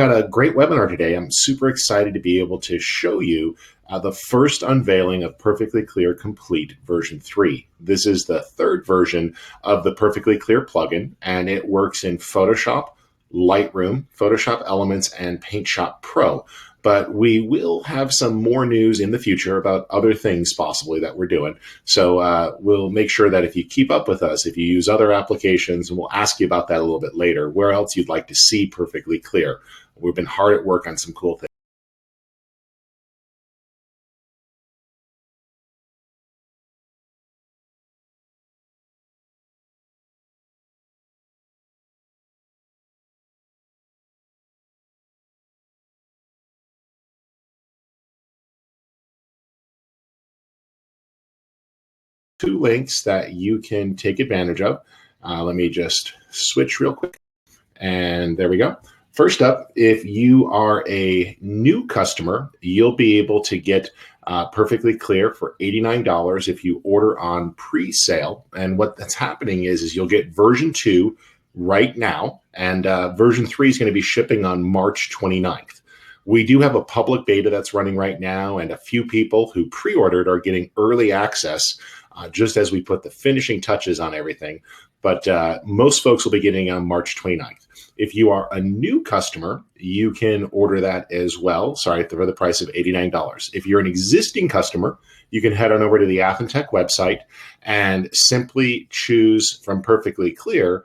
Got a great webinar today. I'm super excited to be able to show you the first unveiling of Perfectly Clear Complete version 3. This is the third version of the Perfectly Clear plugin, and it works in Photoshop, Lightroom, Photoshop Elements, and Paint Shop Pro. But we will have some more news in the future about other things possibly that we're doing. So we'll make sure that if you keep up with us, if you use other applications, and we'll ask you about that a little bit later, where else you'd like to see Perfectly Clear. We've been hard at work on some cool things. Two links that you can take advantage of. Let me just switch real quick. And there we go. First up, if you are a new customer, you'll be able to get Perfectly Clear for $89 if you order on pre-sale. And what that's happening is you'll get version 2 right now, and version 3 is going to be shipping on March 29th. We do have a public beta that's running right now, and a few people who pre-ordered are getting early access just as we put the finishing touches on everything. But most folks will be getting it on March 29th. If you are a new customer, you can order that as well. Sorry, for the price of $89. If you're an existing customer, you can head on over to the Athentech website and simply choose from Perfectly Clear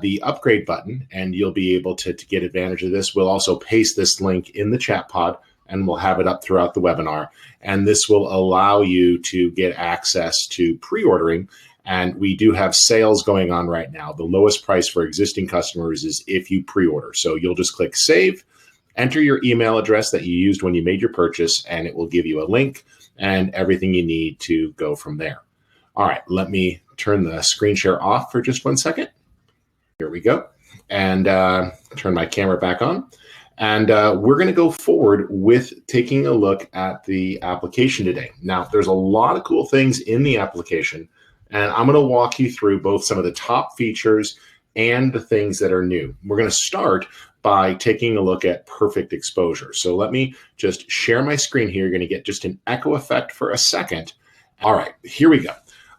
the upgrade button, and you'll be able to get advantage of this. We'll also paste this link in the chat pod, and we'll have it up throughout the webinar. And this will allow you to get access to pre-ordering. And we do have sales going on right now. The lowest price for existing customers is if you pre-order. So you'll just click save, enter your email address that you used when you made your purchase, and it will give you a link and everything you need to go from there. All right, let me turn the screen share off for just 1 second. Here we go. And turn my camera back on. And we're going to go forward with taking a look at the application today. Now, there's a lot of cool things in the application, and I'm going to walk you through both some of the top features and the things that are new. We're going to start by taking a look at perfect exposure. So let me just share my screen here. You're going to get just an echo effect for a second. All right, here we go.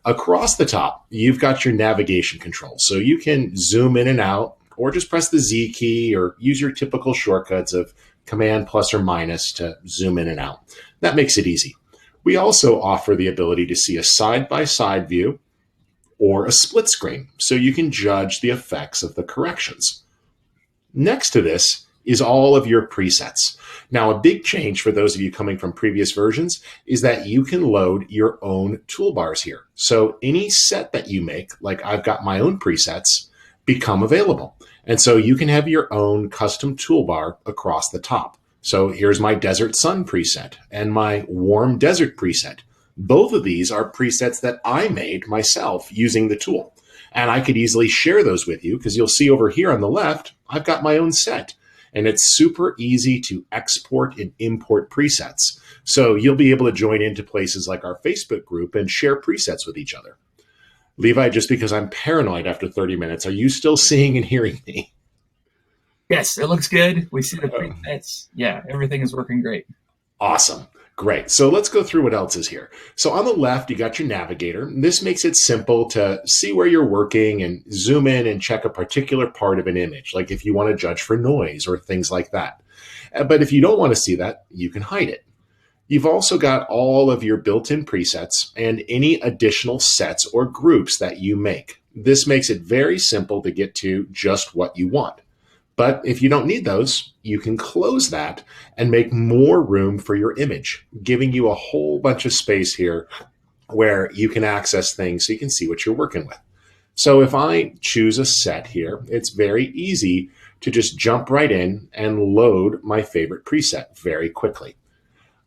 Across the top, you've got your navigation controls. So you can zoom in and out, or just press the Z key, or use your typical shortcuts of Command plus or minus to zoom in and out. That makes it easy. We also offer the ability to see a side-by-side view or a split screen, so you can judge the effects of the corrections. Next to this is all of your presets. Now, a big change for those of you coming from previous versions is that you can load your own toolbars here. So any set that you make, like I've got my own presets, become available. And so you can have your own custom toolbar across the top. So here's my desert sun preset and my warm desert preset. Both of these are presets that I made myself using the tool. And I could easily share those with you because you'll see over here on the left, I've got my own set. And it's super easy to export and import presets. So you'll be able to join into places like our Facebook group and share presets with each other. Levi, just because I'm paranoid after 30 minutes, are you still seeing and hearing me? Yes, it looks good. We see the presets. Yeah, everything is working great. Awesome. Great. So let's go through what else is here. So on the left, you got your navigator. This makes it simple to see where you're working and zoom in and check a particular part of an image, like if you want to judge for noise or things like that. But if you don't want to see that, you can hide it. You've also got all of your built-in presets and any additional sets or groups that you make. This makes it very simple to get to just what you want. But if you don't need those, you can close that and make more room for your image, giving you a whole bunch of space here where you can access things so you can see what you're working with. So if I choose a set here, it's very easy to just jump right in and load my favorite preset very quickly.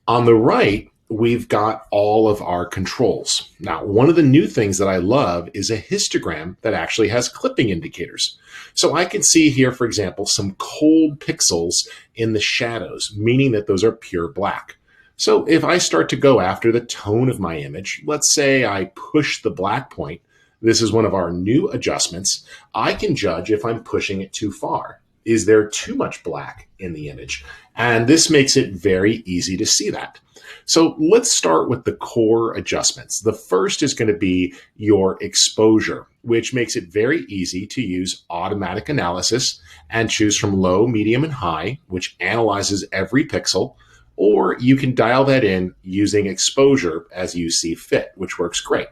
On the right, we've got all of our controls. Now, one of the new things that I love is a histogram that actually has clipping indicators. So I can see here, for example, some cold pixels in the shadows, meaning that those are pure black. So if I start to go after the tone of my image, let's say I push the black point, this is one of our new adjustments, I can judge if I'm pushing it too far. Is there too much black in the image? And this makes it very easy to see that. So let's start with the core adjustments. The first is going to be your exposure, which makes it very easy to use automatic analysis and choose from low, medium, and high, which analyzes every pixel. Or you can dial that in using exposure as you see fit, which works great.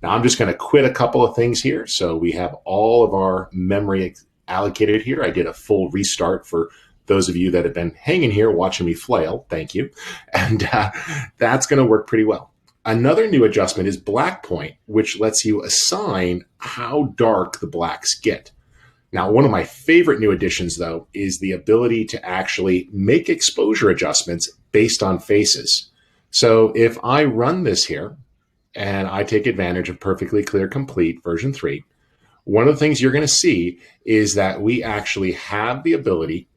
Now I'm just going to quit a couple of things here. So we have all of our memory allocated here. I did a full restart for those of you that have been hanging here watching me flail. Thank you. And that's going to work pretty well. Another new adjustment is black point, which lets you assign how dark the blacks get. Now, one of my favorite new additions, though, is the ability to actually make exposure adjustments based on faces. So if I run this here and I take advantage of Perfectly Clear Complete version 3, one of the things you're going to see is that we actually have the ability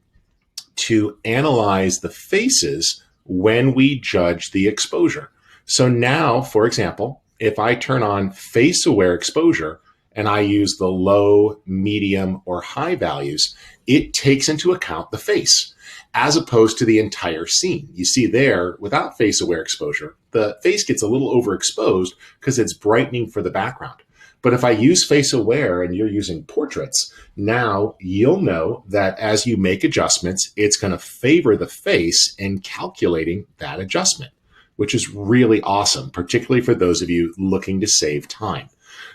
to analyze the faces when we judge the exposure. So now, for example, if I turn on face-aware exposure and I use the low, medium, or high values, it takes into account the face as opposed to the entire scene. You see there, without face-aware exposure, the face gets a little overexposed because it's brightening for the background. But if I use face aware and you're using portraits, now you'll know that as you make adjustments, it's going to favor the face in calculating that adjustment, which is really awesome, particularly for those of you looking to save time.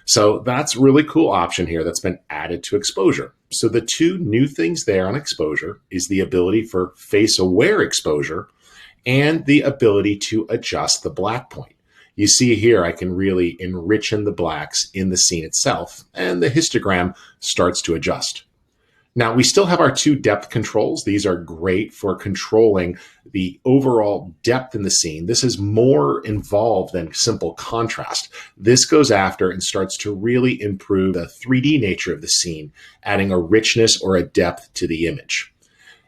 So that's a really cool option here that's been added to exposure. So the two new things there on exposure is the ability for face aware exposure and the ability to adjust the black point. You see here, I can really enrich in the blacks in the scene itself, and the histogram starts to adjust. Now, we still have our two depth controls. These are great for controlling the overall depth in the scene. This is more involved than simple contrast. This goes after and starts to really improve the 3D nature of the scene, adding a richness or a depth to the image.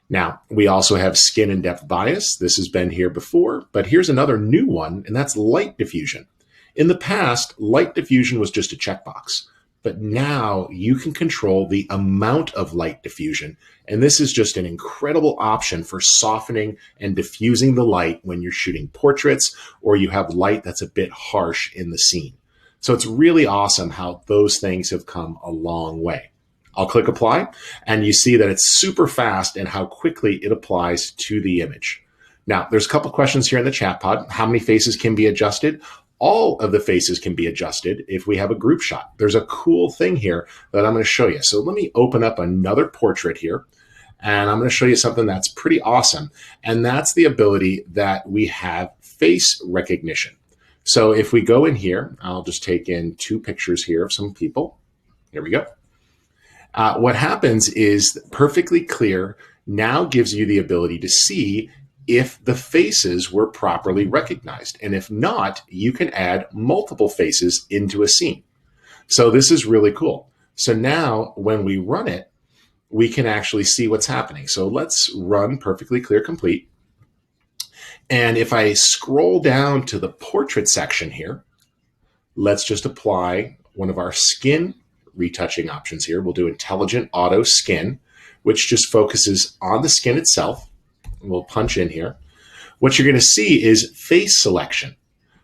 Now, we also have skin and depth bias. This has been here before, but here's another new one, and that's light diffusion. In the past, light diffusion was just a checkbox, but now you can control the amount of light diffusion, and this is just an incredible option for softening and diffusing the light when you're shooting portraits or you have light that's a bit harsh in the scene. So it's really awesome how those things have come a long way. I'll click apply, and you see that it's super fast and how quickly it applies to the image. Now, there's a couple questions here in the chat pod. How many faces can be adjusted? All of the faces can be adjusted if we have a group shot. There's a cool thing here that I'm going to show you. So let me open up another portrait here, and I'm going to show you something that's pretty awesome, and that's the ability that we have face recognition. So if we go in here, I'll just take in 2 pictures here of some people. Here we go. What happens is Perfectly Clear now gives you the ability to see if the faces were properly recognized. And if not, you can add multiple faces into a scene. So this is really cool. So now when we run it, we can actually see what's happening. So let's run Perfectly Clear Complete. And if I scroll down to the portrait section here, let's just apply one of our skin retouching options here. We'll do Intelligent Auto Skin, which just focuses on the skin itself. We'll punch in here. What you're going to see is face selection.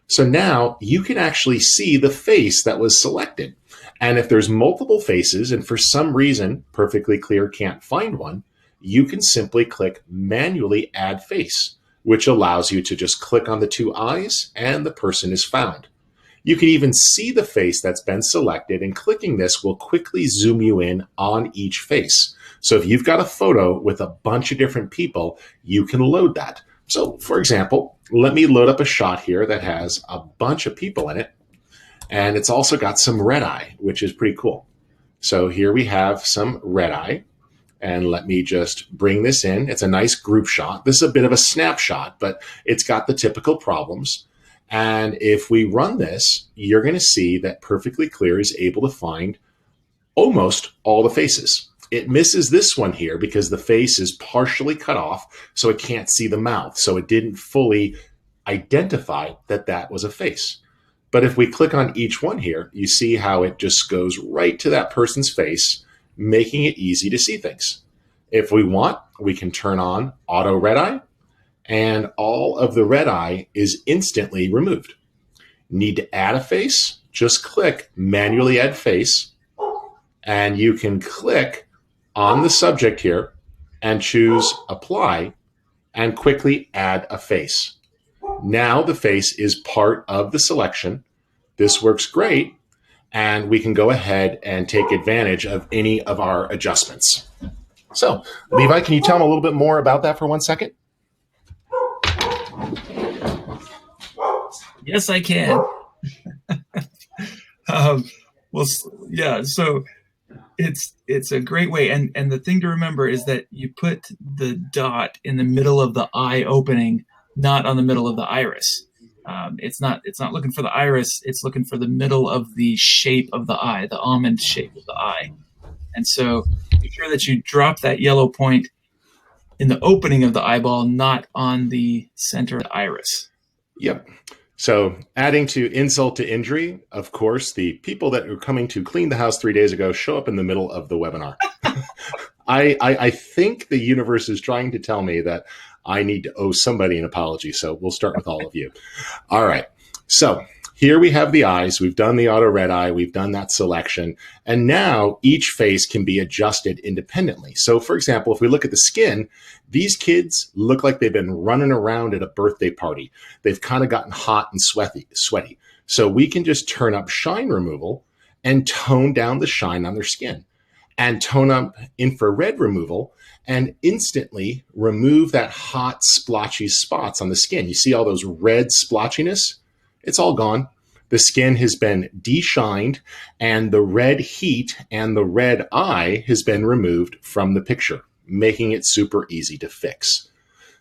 So now you can actually see the face that was selected. And if there's multiple faces and for some reason Perfectly Clear can't find one, you can simply click manually add face, which allows you to just click on the 2 eyes and the person is found. You can even see the face that's been selected, and clicking this will quickly zoom you in on each face. So if you've got a photo with a bunch of different people, you can load that. So for example, let me load up a shot here that has a bunch of people in it, and it's also got some red eye, which is pretty cool. So here we have some red eye, and let me just bring this in. It's a nice group shot. This is a bit of a snapshot, but it's got the typical problems. And if we run this, you're going to see that Perfectly Clear is able to find almost all the faces. It misses this one here because the face is partially cut off, so it can't see the mouth. So it didn't fully identify that that was a face. But if we click on each one here, you see how it just goes right to that person's face, making it easy to see things. If we want, we can turn on auto red eye, and all of the red eye is instantly removed. Need to add a face? Just click manually add face, and you can click on the subject here and choose apply and quickly add a face. Now the face is part of the selection. This works great, and we can go ahead and take advantage of any of our adjustments. So, Levi, can you tell them a little bit more about that for 1 second? Yes, I can. Well, yeah, so it's a great way. And the thing to remember is that you put the dot in the middle of the eye opening, not on the middle of the iris. It's not looking for the iris. It's looking for the middle of the shape of the eye, the almond shape of the eye. And so make sure that you drop that yellow point in the opening of the eyeball, not on the center of the iris. Yep. So adding to insult to injury, of course, the people that were coming to clean the house 3 days ago show up in the middle of the webinar. I think the universe is trying to tell me that I need to owe somebody an apology. So we'll start with all of you. All right. So here we have the eyes. We've done the auto red eye. We've done that selection. And now each face can be adjusted independently. So for example, if we look at the skin, these kids look like they've been running around at a birthday party. They've kind of gotten hot and sweaty. So we can just turn up shine removal and tone down the shine on their skin, and tone up infrared removal and instantly remove that hot splotchy spots on the skin. You see all those red splotchiness? It's all gone. The skin has been de-shined, and the red heat and the red eye has been removed from the picture, making it super easy to fix.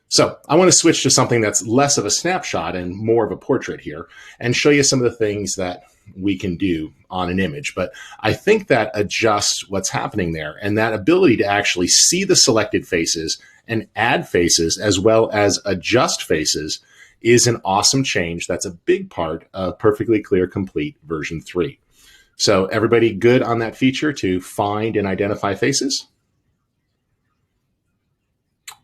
So I want to switch to something that's less of a snapshot and more of a portrait here, and show you some of the things that we can do on an image. But I think that adjusts what's happening there, and that ability to actually see the selected faces and add faces as well as adjust faces is an awesome change. That's a big part of Perfectly Clear Complete version 3. So everybody good on that feature to find and identify faces?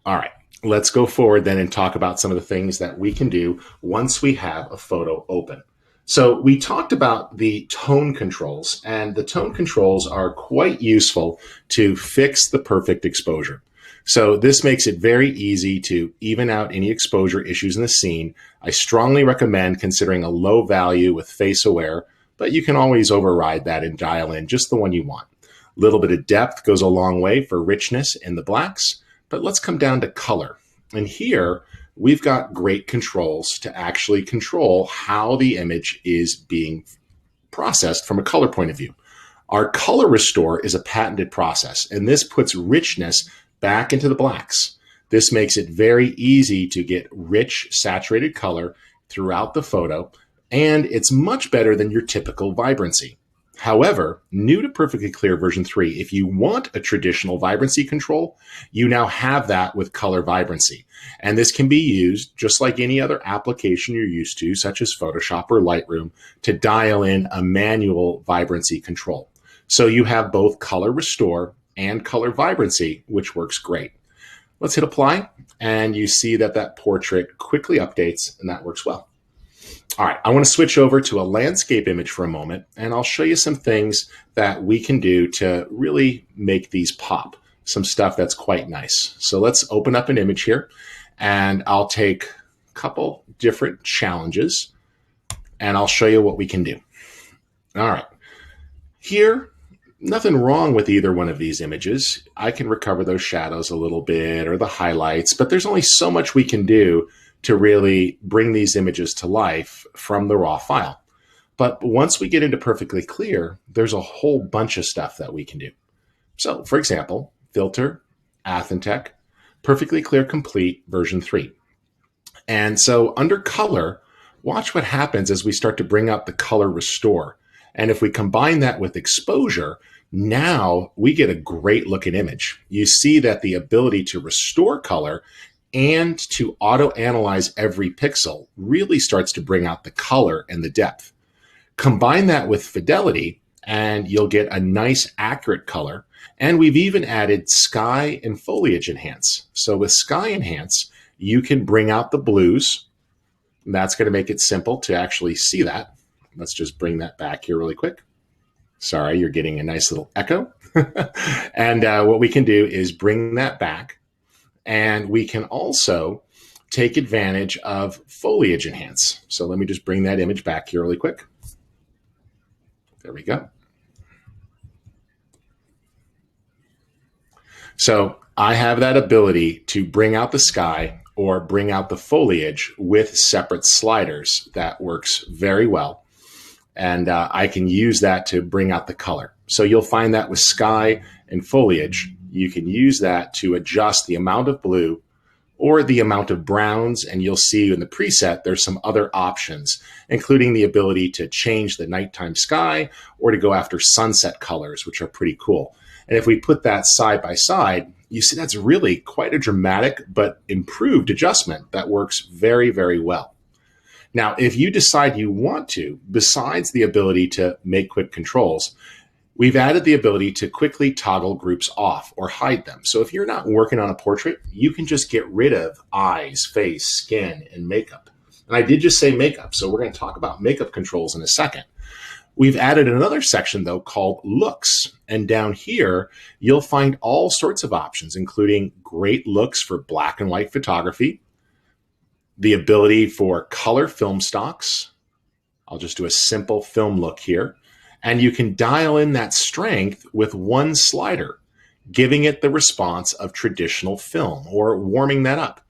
All right, let's go forward then and talk about some of the things that we can do once we have a photo open. So we talked about the tone controls, and the tone controls are quite useful to fix the perfect exposure. So this makes it very easy to even out any exposure issues in the scene. I strongly recommend considering a low value with face aware, but you can always override that and dial in just the one you want. A little bit of depth goes a long way for richness in the blacks, but let's come down to color. And here we've got great controls to actually control how the image is being processed from a color point of view. Our color restore is a patented process, and this puts richness back into the blacks. This makes it very easy to get rich, saturated color throughout the photo, and it's much better than your typical vibrancy. However, new to Perfectly Clear version 3, if you want a traditional vibrancy control, you now have that with color vibrancy. And this can be used just like any other application you're used to, such as Photoshop or Lightroom, to dial in a manual vibrancy control. So you have both color restore and color vibrancy, which works great. Let's hit apply, and you see that that portrait quickly updates, and that works well. All right, I want to switch over to a landscape image for a moment, and I'll show you some things that we can do to really make these pop, some stuff that's quite nice. So let's open up an image here, and I'll take a couple different challenges, and I'll show you what we can do. All right, here, nothing wrong with either one of these images. I can recover those shadows a little bit or the highlights, but there's only so much we can do to really bring these images to life from the raw file. But once we get into Perfectly Clear, there's a whole bunch of stuff that we can do. So for example, filter, Athentech, Perfectly Clear Complete version 3. And so under color, watch what happens as we start to bring up the color restore. And if we combine that with exposure, now we get a great looking image. You see that the ability to restore color and to auto-analyze every pixel really starts to bring out the color and the depth. Combine that with fidelity, and you'll get a nice accurate color. And we've even added sky and foliage enhance. So with sky enhance, you can bring out the blues. And that's going to make it simple to actually see that. Let's just bring that back here really quick. Sorry, you're getting a nice little echo. And what we can do is bring that back. And we can also take advantage of foliage enhance. So let me just bring that image back here really quick. There we go. So I have that ability to bring out the sky or bring out the foliage with separate sliders. That works very well. And I can use that to bring out the color. So you'll find that with sky and foliage, you can use that to adjust the amount of blue or the amount of browns. And you'll see in the preset, there's some other options, including the ability to change the nighttime sky or to go after sunset colors, which are pretty cool. And if we put that side by side, you see that's really quite a dramatic but improved adjustment that works very, very well. Now, if you decide you want to, besides the ability to make quick controls, we've added the ability to quickly toggle groups off or hide them. So if you're not working on a portrait, you can just get rid of eyes, face, skin, and makeup. And I did just say makeup, so we're going to talk about makeup controls in a second. We've added another section, though, called looks. And down here, you'll find all sorts of options, including great looks for black and white photography, the ability for color film stocks. I'll just do a simple film look here. And you can dial in that strength with one slider, giving it the response of traditional film or warming that up.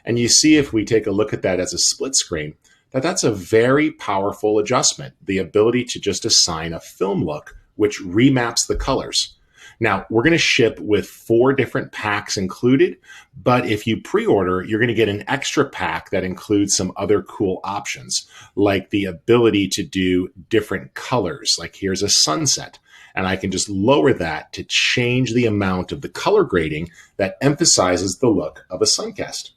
And you see, if we take a look at that as a split screen, that's a very powerful adjustment, the ability to just assign a film look, which remaps the colors. Now, we're going to ship with 4 different packs included, but if you pre-order, you're going to get an extra pack that includes some other cool options, like the ability to do different colors. Like here's a sunset, and I can just lower that to change the amount of the color grading that emphasizes the look of a suncast.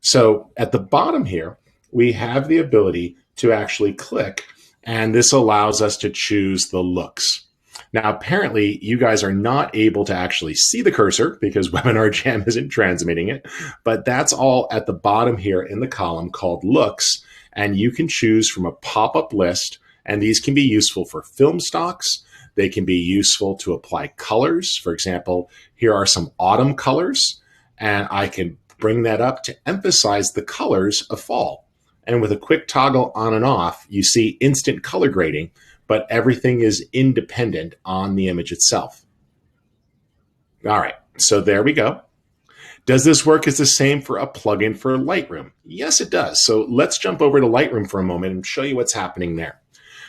So at the bottom here, we have the ability to actually click, and this allows us to choose the looks. Now, apparently, you guys are not able to actually see the cursor because Webinar Jam isn't transmitting it, but that's all at the bottom here in the column called looks, and you can choose from a pop-up list, and these can be useful for film stocks. They can be useful to apply colors. For example, here are some autumn colors, and I can bring that up to emphasize the colors of fall. And with a quick toggle on and off, you see instant color grading, but everything is independent on the image itself. All right, so there we go. Does this work as the same for a plugin for Lightroom? Yes, it does. So let's jump over to Lightroom for a moment and show you what's happening there.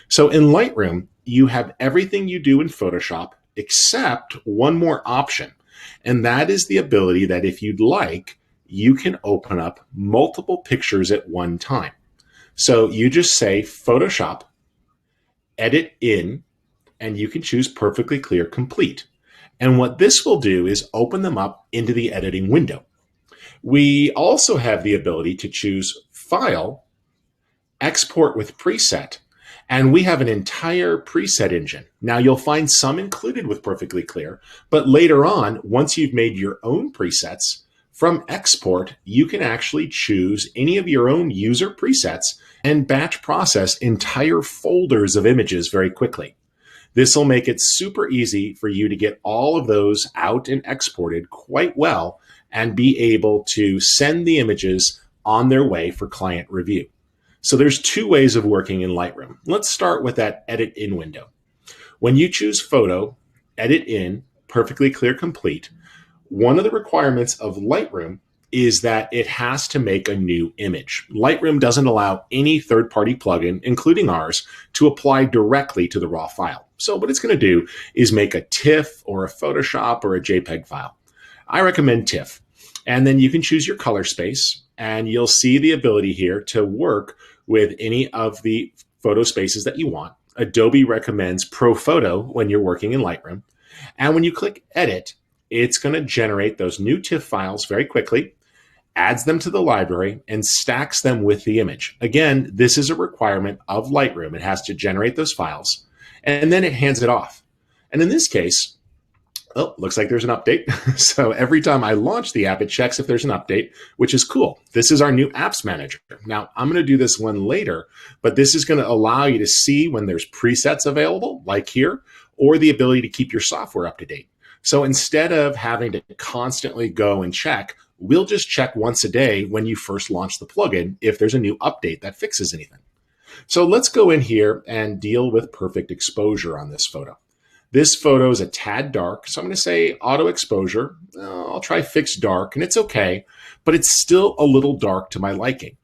So in Lightroom, you have everything you do in Photoshop except one more option, and that is the ability that if you'd like, you can open up multiple pictures at one time. So you just say Photoshop, edit in, and you can choose perfectly clear complete. And what this will do is open them up into the editing window. We also have the ability to choose file, export with preset, and we have an entire preset engine. Now you'll find some included with perfectly clear, but later on, once you've made your own presets, from export, you can actually choose any of your own user presets and batch process entire folders of images very quickly. This will make it super easy for you to get all of those out and exported quite well and be able to send the images on their way for client review. So there's 2 ways of working in Lightroom. Let's start with that edit in window. When you choose photo, edit in, perfectly clear complete, one of the requirements of Lightroom is that it has to make a new image. Lightroom doesn't allow any third-party plugin, including ours, to apply directly to the raw file. So what it's going to do is make a TIFF or a Photoshop or a JPEG file. I recommend TIFF. And then you can choose your color space, and you'll see the ability here to work with any of the photo spaces that you want. Adobe recommends Pro Photo when you're working in Lightroom. And when you click Edit, it's going to generate those new TIFF files very quickly, adds them to the library, and stacks them with the image. Again, this is a requirement of Lightroom. It has to generate those files, and then it hands it off. And in this case, Oh, looks like there's an update. So every time I launch the app, it checks if there's an update, which is cool. This is our new apps manager. Now, I'm going to do this one later, but this is going to allow you to see when there's presets available, like here, or the ability to keep your software up to date. So instead of having to constantly go and check, we'll just check once a day when you first launch the plugin if there's a new update that fixes anything. So let's go in here and deal with perfect exposure on this photo. This photo is a tad dark, so I'm going to say auto exposure. I'll try fixed dark, and it's okay, but it's still a little dark to my liking.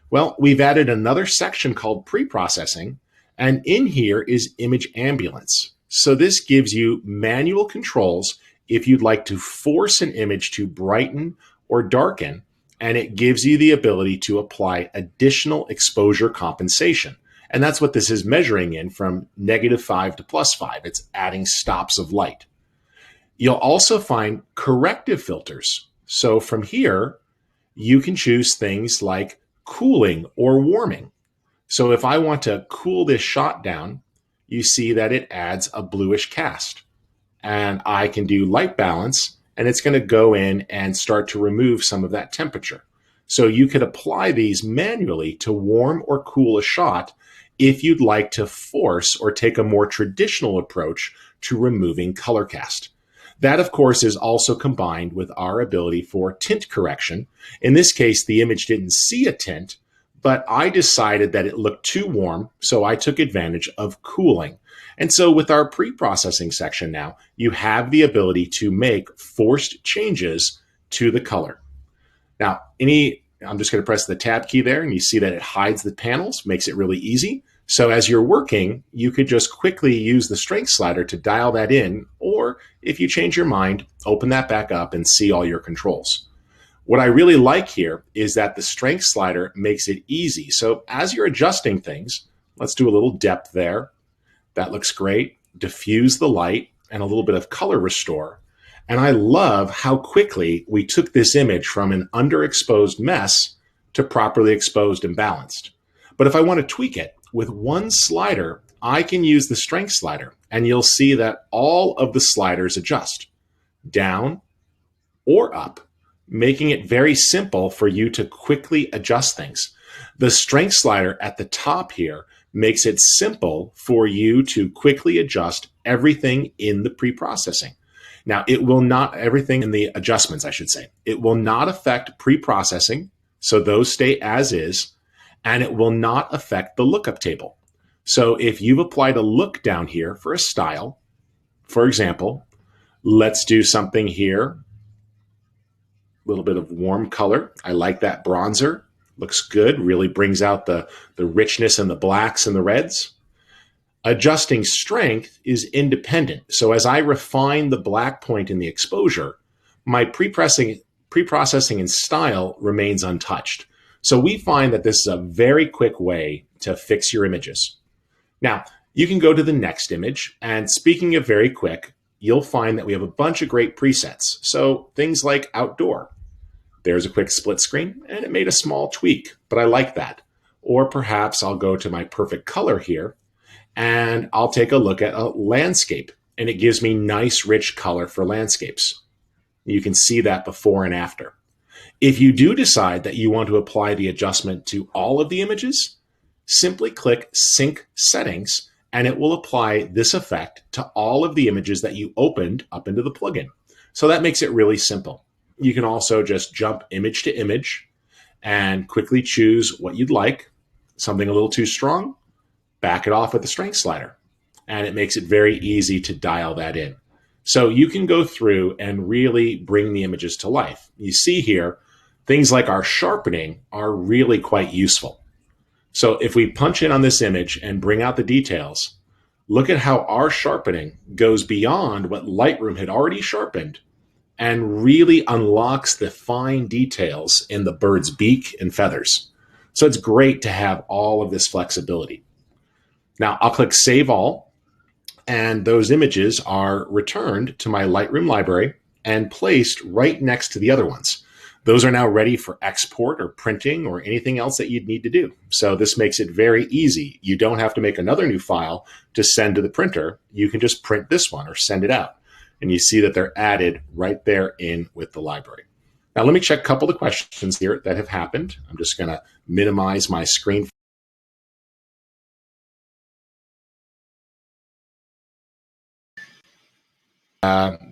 Well, we've added another section called pre-processing, and in here is image ambulance. So this gives you manual controls if you'd like to force an image to brighten or darken, and it gives you the ability to apply additional exposure compensation. And that's what this is measuring in from -5 to +5. It's adding stops of light. You'll also find corrective filters. So from here, you can choose things like cooling or warming. So if I want to cool this shot down, you see that it adds a bluish cast. And I can do light balance, and it's going to go in and start to remove some of that temperature. So you could apply these manually to warm or cool a shot if you'd like to force or take a more traditional approach to removing color cast. That, of course, is also combined with our ability for tint correction. In this case, the image didn't see a tint, but I decided that it looked too warm, so I took advantage of cooling. And so with our pre-processing section now, you have the ability to make forced changes to the color. Now, I'm just going to press the tab key there, and you see that it hides the panels, makes it really easy. So as you're working, you could just quickly use the strength slider to dial that in, or if you change your mind, open that back up and see all your controls. What I really like here is that the strength slider makes it easy. So as you're adjusting things, let's do a little depth there. That looks great. Diffuse the light and a little bit of color restore. And I love how quickly we took this image from an underexposed mess to properly exposed and balanced. But if I want to tweak it with one slider, I can use the strength slider, and you'll see that all of the sliders adjust down or up, making it very simple for you to quickly adjust things. The strength slider at the top here makes it simple for you to quickly adjust everything in the pre-processing. Now, it will not, everything in the adjustments, I should say, it will not affect pre-processing, so those stay as is, and it will not affect the lookup table. So if you've applied a look down here for a style, for example, let's do something here, a little bit of warm color. I like that bronzer, looks good, really brings out the richness in the blacks and the reds. Adjusting strength is independent. So as I refine the black point in the exposure, my pre-processing and style remains untouched. So we find that this is a very quick way to fix your images. Now, you can go to the next image, and speaking of very quick, you'll find that we have a bunch of great presets. So things like outdoor. There's a quick split screen, and it made a small tweak, but I like that. Or perhaps I'll go to my perfect color here, and I'll take a look at a landscape, and it gives me nice, rich color for landscapes. You can see that before and after. If you do decide that you want to apply the adjustment to all of the images, simply click Sync Settings, and it will apply this effect to all of the images that you opened up into the plugin. So that makes it really simple. You can also just jump image to image and quickly choose what you'd like. Something a little too strong, back it off with the strength slider, and it makes it very easy to dial that in. So you can go through and really bring the images to life. You see here, things like our sharpening are really quite useful. So if we punch in on this image and bring out the details, look at how our sharpening goes beyond what Lightroom had already sharpened and really unlocks the fine details in the bird's beak and feathers. So it's great to have all of this flexibility. Now I'll click Save All, and those images are returned to my Lightroom library and placed right next to the other ones. Those are now ready for export or printing or anything else that you'd need to do. So this makes it very easy. You don't have to make another new file to send to the printer. You can just print this one or send it out. and you see that they're added right there in with the library. Now, let me check a couple of the questions here that have happened. I'm just going to minimize my screen.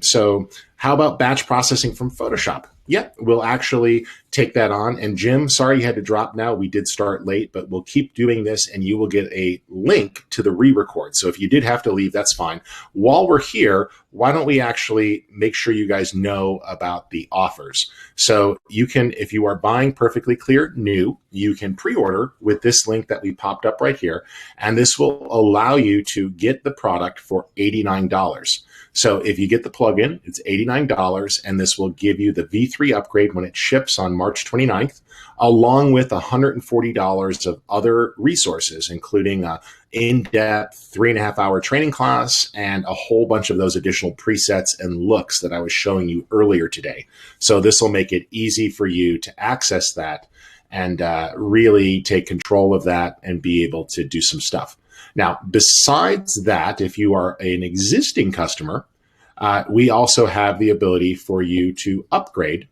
So how about batch processing from Photoshop? Yep, we'll actually take that on. And Jim, sorry you had to drop now. We did start late, but we'll keep doing this and you will get a link to the re-record. So if you did have to leave, that's fine. While we're here, why don't we actually make sure you guys know about the offers? So you can, if you are buying Perfectly Clear new, you can pre-order with this link that we popped up right here. And this will allow you to get the product for $89. So if you get the plugin, it's $89, and this will give you the V3 upgrade when it ships on March 29th, along with $140 of other resources, including an in-depth 3.5-hour training class and a whole bunch of those additional presets and looks that I was showing you earlier today. So this will make it easy for you to access that and really take control of that and be able to do some stuff. Now, besides that, if you are an existing customer, we also have the ability for you to upgrade,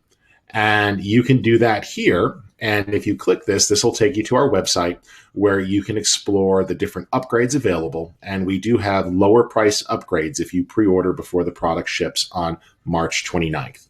and you can do that here. And if you click this, this will take you to our website where you can explore the different upgrades available. And we do have lower price upgrades if you pre-order before the product ships on March 29th.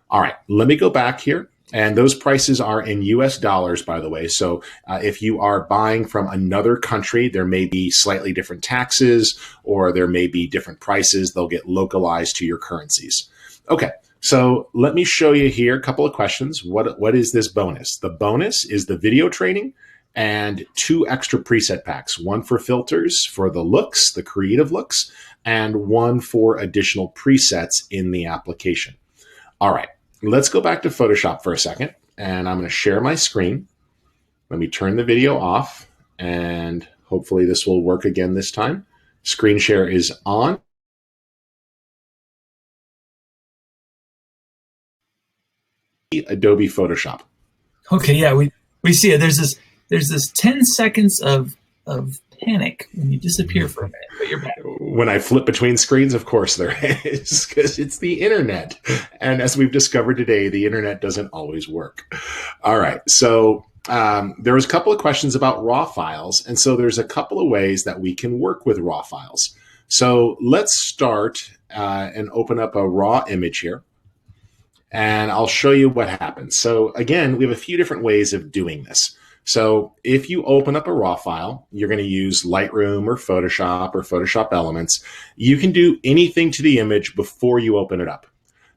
All right, let me go back here. And those prices are in US dollars, by the way. So if you are buying from another country, there may be slightly different taxes or there may be different prices. They'll get localized to your currencies. Okay, so let me show you here a couple of questions. What is this bonus? The bonus is the video training and 2 extra preset packs, one for filters for the looks, the creative looks, and one for additional presets in the application. All right. Let's go back to Photoshop for a second, and I'm going to share my screen. Let me turn the video off, and hopefully this will work again this time. Screen share is on. Adobe Photoshop. Okay, yeah, we see it. There's this 10 seconds of panic when you disappear for a minute, but you're back. When I flip between screens, of course there is, because it's the internet. And as we've discovered today, the internet doesn't always work. All right, so there was a couple of questions about raw files. And so there's a couple of ways that we can work with raw files. So let's start and open up a raw image here. And I'll show you what happens. So again, we have a few different ways of doing this. So if you open up a raw file, you're going to use Lightroom or Photoshop Elements. You can do anything to the image before you open it up.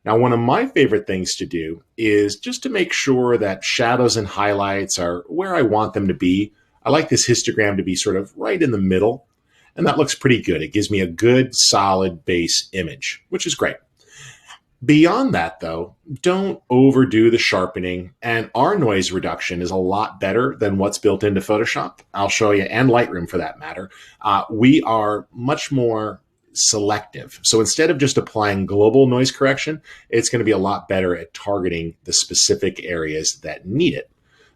Now, one of my favorite things to do is just to make sure that shadows and highlights are where I want them to be. I like this histogram to be sort of right in the middle, and that looks pretty good. It gives me a good, solid base image, which is great. Beyond that, though, don't overdo the sharpening, and our noise reduction is a lot better than what's built into Photoshop. I'll show you, and Lightroom for that matter. We are much more selective. So instead of just applying global noise correction, it's going to be a lot better at targeting the specific areas that need it.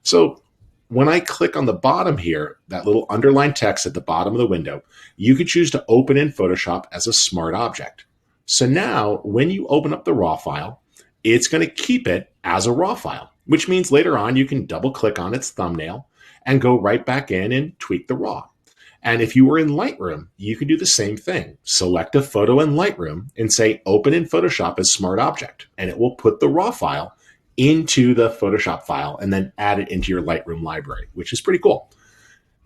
So when I click on the bottom here, that little underlined text at the bottom of the window, you could choose to open in Photoshop as a smart object. So now when you open up the raw file, it's going to keep it as a raw file, which means later on you can double click on its thumbnail and go right back in and tweak the raw. And if you were in Lightroom, you can do the same thing. Select a photo in Lightroom and say open in Photoshop as smart object, and it will put the raw file into the Photoshop file and then add it into your Lightroom library, which is pretty cool.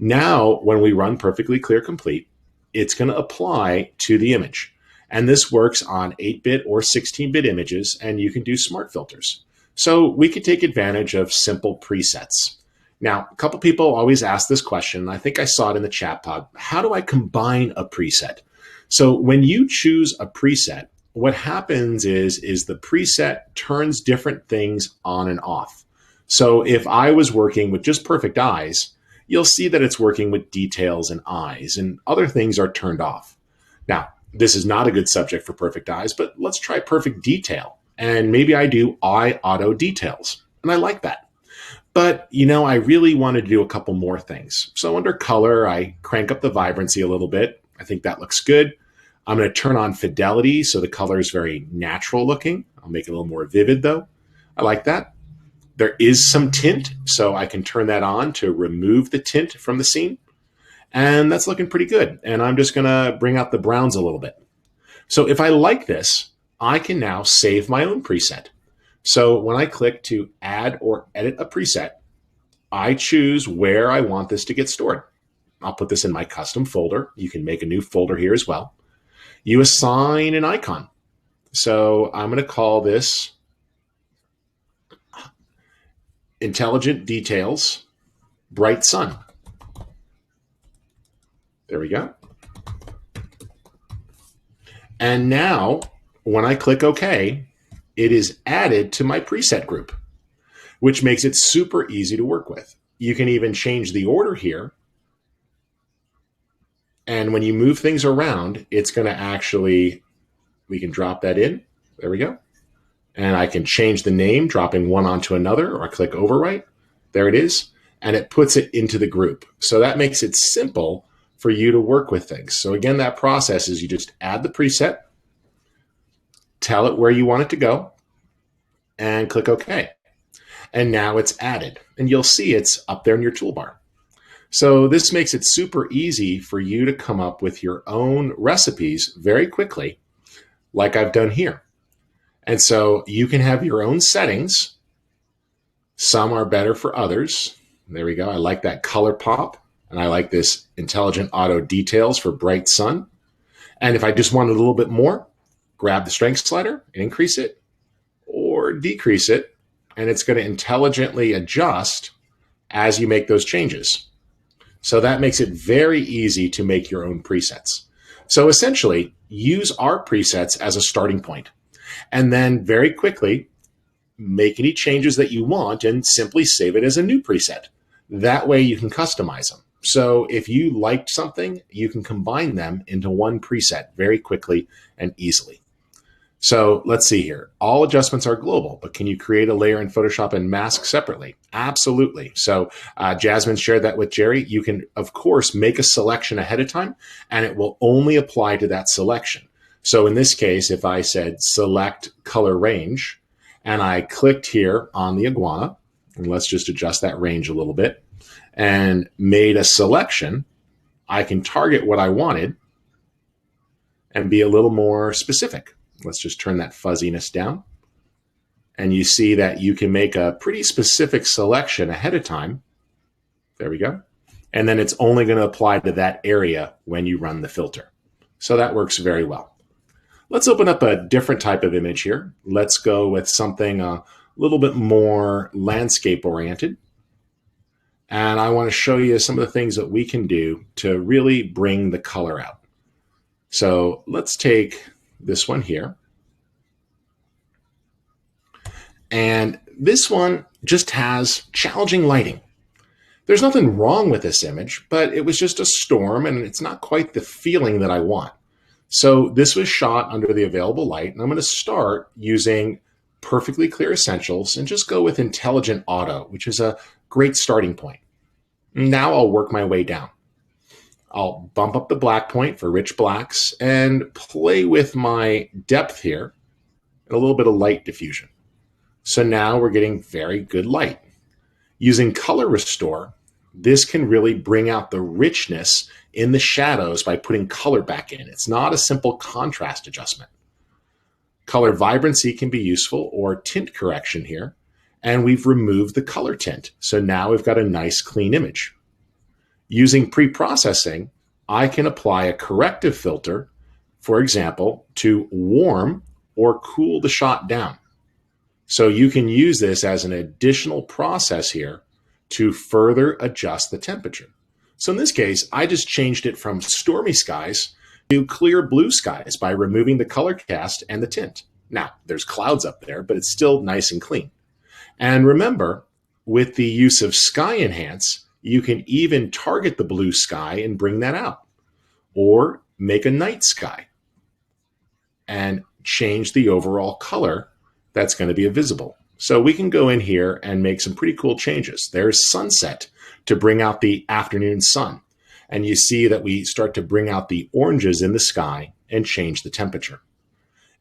Now, when we run Perfectly Clear Complete, it's going to apply to the image. And this works on 8-bit or 16-bit images, and you can do smart filters. So we could take advantage of simple presets. Now, a couple people always ask this question, and I think I saw it in the chat pod. How do I combine a preset? So when you choose a preset, what happens is the preset turns different things on and off. So if I was working with just perfect eyes, you'll see that it's working with details and eyes, and other things are turned off. Now, this is not a good subject for perfect eyes, but let's try perfect detail. And maybe I do eye auto details, and I like that. But, you know, I really wanted to do a couple more things. So under color, I crank up the vibrancy a little bit. I think that looks good. I'm going to turn on fidelity so the color is very natural looking. I'll make it a little more vivid though. I like that. There is some tint, so I can turn that on to remove the tint from the scene. And that's looking pretty good. And I'm just going to bring out the browns a little bit. So if I like this, I can now save my own preset. So when I click to add or edit a preset, I choose where I want this to get stored. I'll put this in my custom folder. You can make a new folder here as well. You assign an icon. So I'm going to call this Intelligent Details Bright Sun. There we go. And now when I click OK, it is added to my preset group, which makes it super easy to work with. You can even change the order here. And when you move things around, it's going to actually, we can drop that in. There we go. And I can change the name, dropping one onto another, or I click overwrite. There it is. And it puts it into the group. So that makes it simple for you to work with things. So again, that process is you just add the preset, tell it where you want it to go, and click OK. And now it's added. And you'll see it's up there in your toolbar. So this makes it super easy for you to come up with your own recipes very quickly, like I've done here. And so you can have your own settings. Some are better for others. There we go. I like that color pop. And I like this intelligent auto details for bright sun. And if I just wanted a little bit more, grab the strength slider and increase it or decrease it. And it's going to intelligently adjust as you make those changes. So that makes it very easy to make your own presets. So essentially, use our presets as a starting point, and then very quickly make any changes that you want and simply save it as a new preset. That way you can customize them. So if you liked something, you can combine them into one preset very quickly and easily. So let's see here. All adjustments are global, but can you create a layer in Photoshop and mask separately? Absolutely. So Jasmine shared that with Jerry. You can, of course, make a selection ahead of time, and it will only apply to that selection. So in this case, if I said select color range, and I clicked here on the iguana, and let's just adjust that range a little bit, and made a selection, I can target what I wanted and be a little more specific. Let's just turn that fuzziness down. And you see that you can make a pretty specific selection ahead of time. There we go. And then it's only going to apply to that area when you run the filter. So that works very well. Let's open up a different type of image here. Let's go with something a little bit more landscape oriented. And I want to show you some of the things that we can do to really bring the color out. So let's take this one here. And this one just has challenging lighting. There's nothing wrong with this image, but it was just a storm and it's not quite the feeling that I want. So this was shot under the available light, and I'm going to start using perfectly clear essentials and just go with intelligent auto, which is a great starting point. Now I'll work my way down. I'll bump up the black point for rich blacks and play with my depth here and a little bit of light diffusion. So now we're getting very good light. Using color restore, this can really bring out the richness in the shadows by putting color back in. It's not a simple contrast adjustment. Color vibrancy can be useful, or tint correction here. And we've removed the color tint. So now we've got a nice clean image. Using pre-processing, I can apply a corrective filter, for example, to warm or cool the shot down. So you can use this as an additional process here to further adjust the temperature. So in this case, I just changed it from stormy skies to clear blue skies by removing the color cast and the tint. Now, there's clouds up there, but it's still nice and clean. And remember, with the use of Sky Enhance, you can even target the blue sky and bring that out, or make a night sky and change the overall color that's going to be visible. So we can go in here and make some pretty cool changes. There's sunset to bring out the afternoon sun. And you see that we start to bring out the oranges in the sky and change the temperature.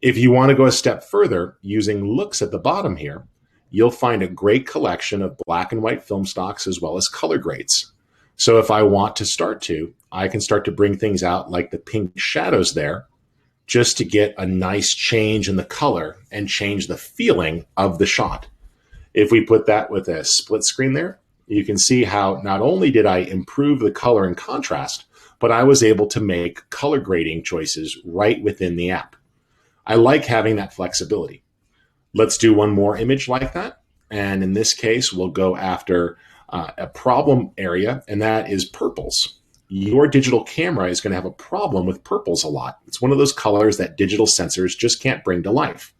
If you want to go a step further, using looks at the bottom here, you'll find a great collection of black and white film stocks as well as color grades. So if I want to I can start to bring things out like the pink shadows there, just to get a nice change in the color and change the feeling of the shot. If we put that with a split screen there, you can see how not only did I improve the color and contrast, but I was able to make color grading choices right within the app. I like having that flexibility. Let's do one more image like that. And in this case, we'll go after a problem area, and that is purples. Your digital camera is going to have a problem with purples a lot. It's one of those colors that digital sensors just can't bring to life.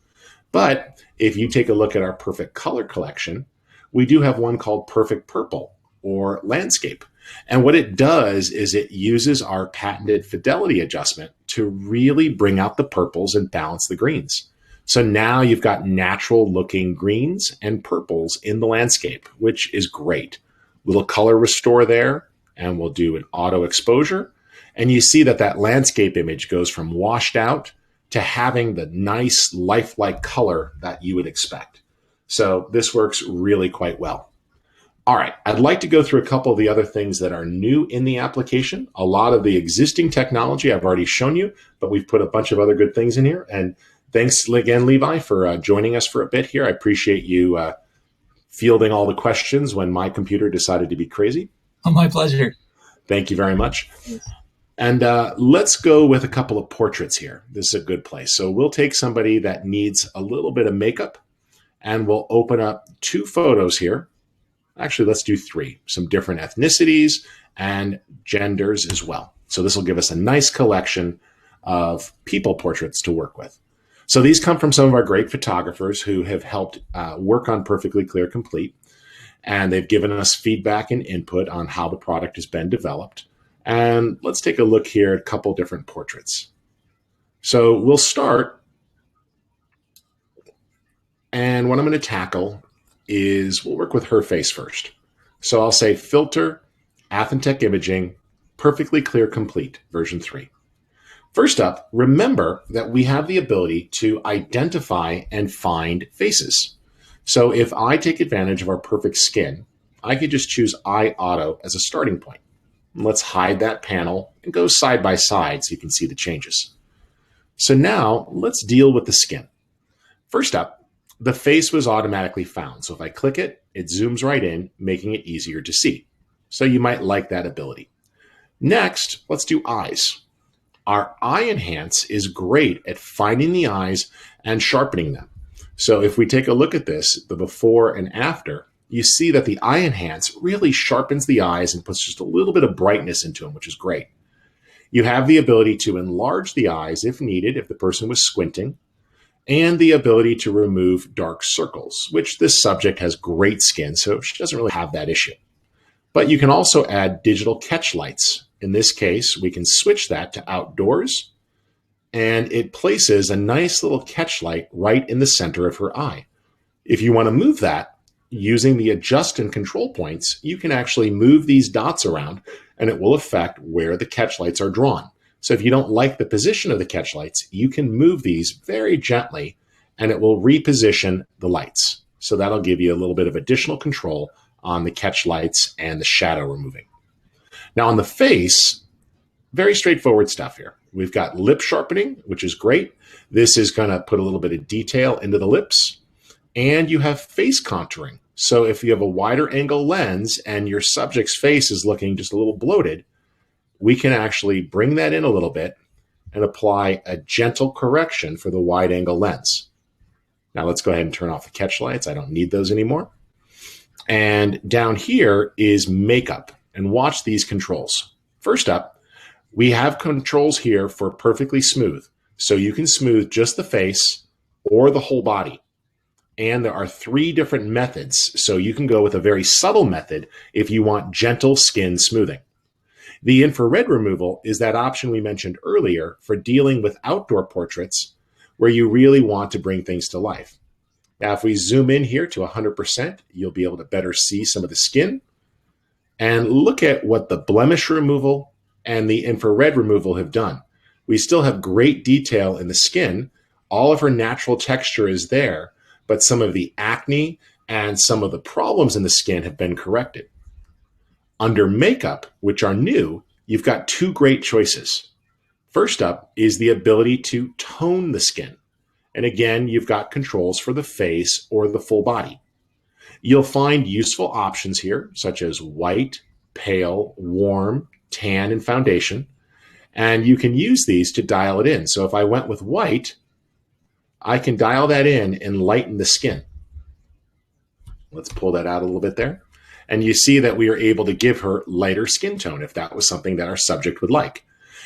But if you take a look at our perfect color collection, we do have one called Perfect Purple or Landscape. And what it does is it uses our patented fidelity adjustment to really bring out the purples and balance the greens. So now you've got natural looking greens and purples in the landscape, which is great. Little color restore there, and we'll do an auto exposure. And you see that that landscape image goes from washed out to having the nice lifelike color that you would expect. So this works really quite well. All right, I'd like to go through a couple of the other things that are new in the application. A lot of the existing technology I've already shown you, but we've put a bunch of other good things in here. And thanks again, Levi, for joining us for a bit here. I appreciate you fielding all the questions when my computer decided to be crazy. Oh, my pleasure. Thank you very much. And let's go with a couple of portraits here. This is a good place. So we'll take somebody that needs a little bit of makeup, and we'll open up 2 photos here. Actually, let's do 3, some different ethnicities and genders as well. So this will give us a nice collection of people portraits to work with. So these come from some of our great photographers who have helped work on Perfectly Clear Complete. And they've given us feedback and input on how the product has been developed. And let's take a look here at a couple different portraits. So we'll start. And what I'm going to tackle is we'll work with her face first. So I'll say Filter, Athentech Imaging, Perfectly Clear Complete, version 3. First up, remember that we have the ability to identify and find faces. So if I take advantage of our perfect skin, I could just choose Eye Auto as a starting point. Let's hide that panel and go side by side so you can see the changes. So now let's deal with the skin. First up, the face was automatically found. So if I click it, it zooms right in, making it easier to see. So you might like that ability. Next, let's do eyes. Our Eye Enhance is great at finding the eyes and sharpening them. So if we take a look at this, the before and after, you see that the Eye Enhance really sharpens the eyes and puts just a little bit of brightness into them, which is great. You have the ability to enlarge the eyes if needed, if the person was squinting, and the ability to remove dark circles, which this subject has great skin, so she doesn't really have that issue. But you can also add digital catch lights. In this case, we can switch that to outdoors, and it places a nice little catch light right in the center of her eye. If you want to move that, using the adjust and control points, you can actually move these dots around, and it will affect where the catch lights are drawn. So if you don't like the position of the catch lights, you can move these very gently, and it will reposition the lights. So that'll give you a little bit of additional control on the catch lights and the shadow removing. Now on the face, very straightforward stuff here. We've got lip sharpening, which is great. This is going to put a little bit of detail into the lips. And you have face contouring. So if you have a wider angle lens and your subject's face is looking just a little bloated, we can actually bring that in a little bit and apply a gentle correction for the wide angle lens. Now let's go ahead and turn off the catch lights. I don't need those anymore. And down here is makeup, and watch these controls. First up, we have controls here for perfectly smooth. So you can smooth just the face or the whole body. And there are 3 different methods. So you can go with a very subtle method if you want gentle skin smoothing. The infrared removal is that option we mentioned earlier for dealing with outdoor portraits where you really want to bring things to life. Now, if we zoom in here to 100%, you'll be able to better see some of the skin and look at what the blemish removal and the infrared removal have done. We still have great detail in the skin. All of her natural texture is there, but some of the acne and some of the problems in the skin have been corrected. Under makeup, which are new, you've got two great choices. First up is the ability to tone the skin. And again, you've got controls for the face or the full body. You'll find useful options here, such as white, pale, warm, tan, and foundation. And you can use these to dial it in. So if I went with white, I can dial that in and lighten the skin. Let's pull that out a little bit there. And you see that we are able to give her lighter skin tone if that was something that our subject would like.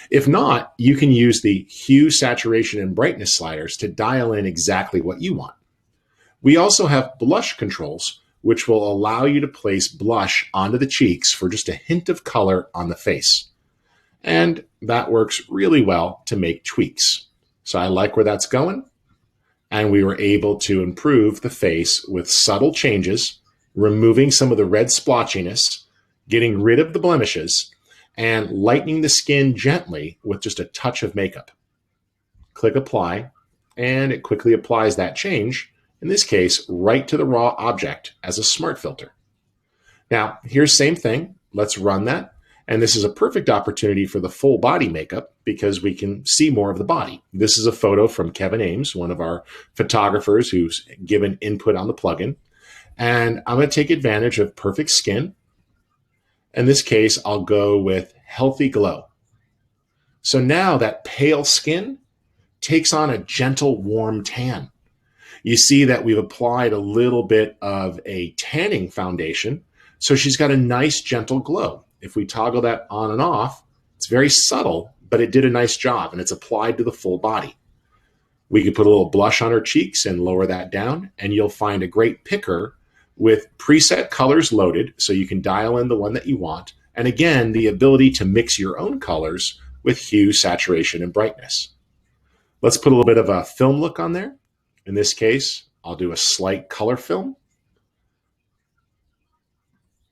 If not, you can use the hue, saturation, and brightness sliders to dial in exactly what you want. We also have blush controls, which will allow you to place blush onto the cheeks for just a hint of color on the face. And that works really well to make tweaks. So I like where that's going. And we were able to improve the face with subtle changes, removing some of the red splotchiness, getting rid of the blemishes, and lightening the skin gently with just a touch of makeup. Click apply, and it quickly applies that change, in this case, right to the raw object as a smart filter. Now, here's same thing. Let's run that. And this is a perfect opportunity for the full body makeup because we can see more of the body. This is a photo from Kevin Ames, one of our photographers who's given input on the plugin. And I'm going to take advantage of perfect skin. In this case, I'll go with healthy glow. So now that pale skin takes on a gentle, warm tan. You see that we've applied a little bit of a tanning foundation. So she's got a nice, gentle glow. If we toggle that on and off, it's very subtle, but it did a nice job and it's applied to the full body. We could put a little blush on her cheeks and lower that down, and you'll find a great picker with preset colors loaded, so you can dial in the one that you want. And again, the ability to mix your own colors with hue, saturation, and brightness. Let's put a little bit of a film look on there. In this case, I'll do a slight color film.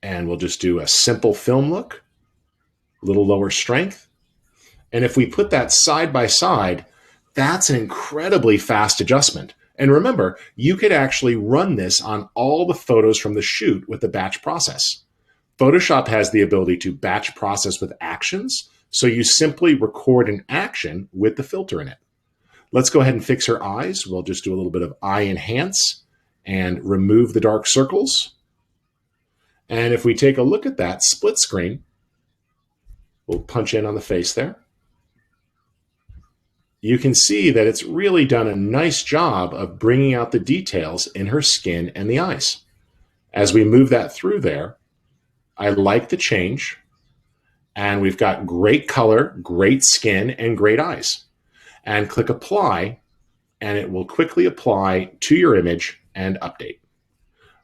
And we'll just do a simple film look, a little lower strength. And if we put that side by side, that's an incredibly fast adjustment. And remember, you could actually run this on all the photos from the shoot with the batch process. Photoshop has the ability to batch process with actions, so you simply record an action with the filter in it. Let's go ahead and fix her eyes. We'll just do a little bit of eye enhance and remove the dark circles. And if we take a look at that split screen, we'll punch in on the face there. You can see that it's really done a nice job of bringing out the details in her skin and the eyes. As we move that through there, I like the change. And we've got great color, great skin, and great eyes. And click apply, and it will quickly apply to your image and update.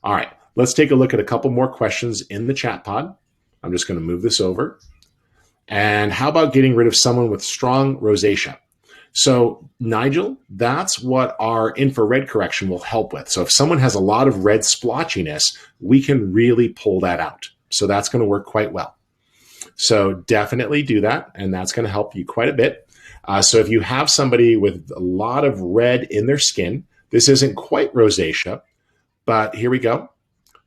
All right. Let's take a look at a couple more questions in the chat pod. I'm just going to move this over. And how about getting rid of someone with strong rosacea? So Nigel, that's what our infrared correction will help with. So if someone has a lot of red splotchiness, we can really pull that out. So that's going to work quite well. So definitely do that. And that's going to help you quite a bit. So if you have somebody with a lot of red in their skin, this isn't quite rosacea, but here we go.